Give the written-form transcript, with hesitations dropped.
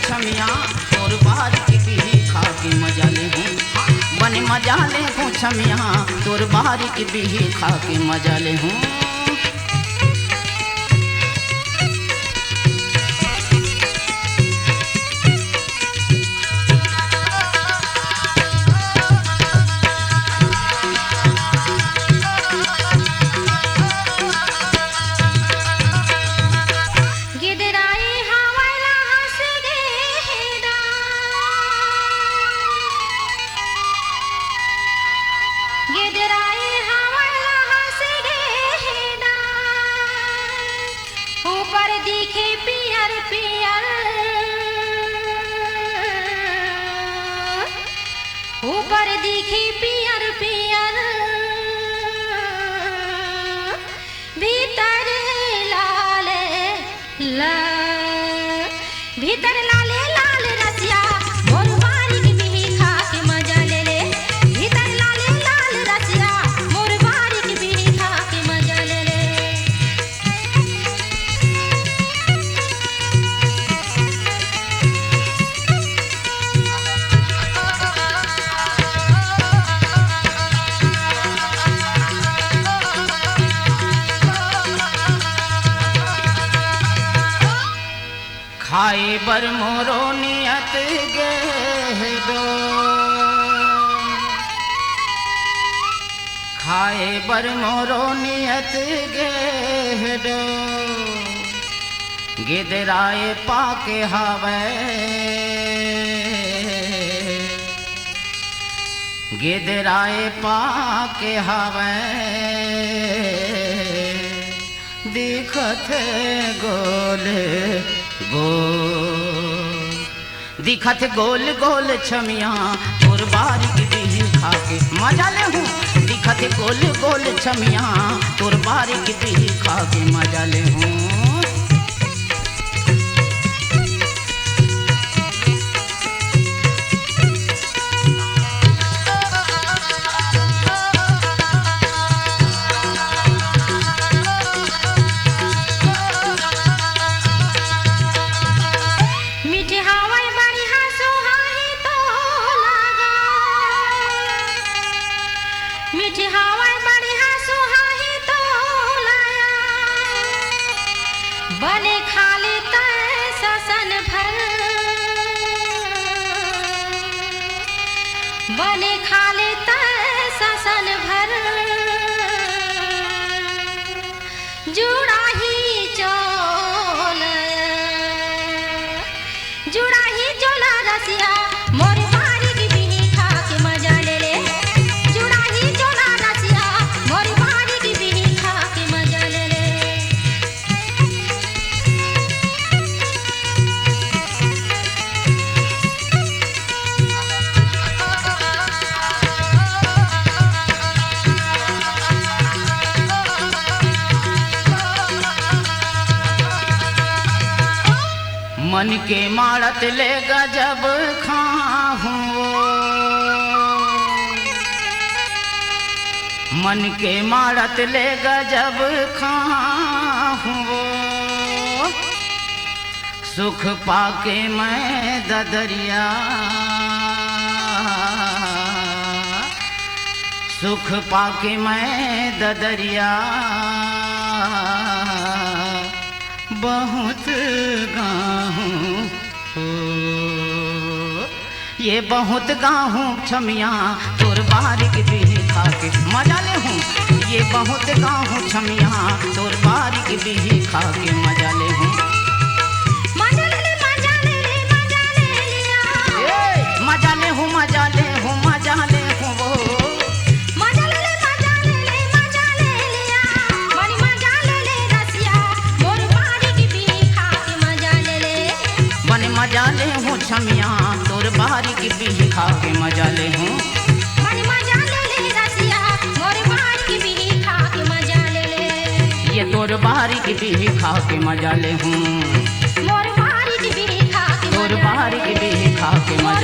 छमिया तोर बारी की भी खा के मजा ले हूँ बन मजा ले हूँ छमिया तोर बारी की भी खा के मजा ले हूँ। ऊपर दिखी पियर पियर भीतर लाले भीतर लाले लाल रसिया मोर बारी की भी खा के मजा ले ले भीतर लाले लाल रसिया मोर बारी की भी खा के मजा ले ले। खाए बर मोरो नियत गेहडो खाए बर मोरो नियत गेहडो गिदराए पाके हावे गिदराए पाके हावे दिखत गोल दिखत गोल गोल छमिया तोर बारी की भी खा के मजा ले हूँ दिखत गोल गोल छमिया तोर बारी की भी खा के मजा ले हूँ। मीठी हवा बढ़िया सुहाही तो लाया बने खाली तय ससन भर बने खाली तय ससन भर जुड़ा ही चोल रसिया मोर बारी की भी खा के मजा ले ले मन के मारत ले गजब खाहूँ मन के मारत ले गजब खाहूँ सुख पाके मैं ददरिया सुख पाके मैं ददरिया बहुत गाहूँ ये बहुत गाहूँ छमिया तोर बारी की भी खा के मजा ले हूँ ये बहुत गाहूँ छमिया तोर बारी की भी खा के मजा ले हूँ। मजा ले ले मजा ले ले मजा ले लिया मजा ले हूँ मजा ले हूँ मजा ले हूँ वो मजा ले ले मजा ले लिया बड़ी मजा ले ले रसिया मोर बारी की भी खा के मजा ले ले बन मजा ले हूँ छमिया तोर बारी की भी खा के मजा ले हूँ बड़ी मजा ले ले रसिया मोर बारी की भी खा के मजा ले ले ये तोर बारी की भी खा के मजा ले हूँ मोर बारी की भी खा के तोर बारी की भी खा के मजा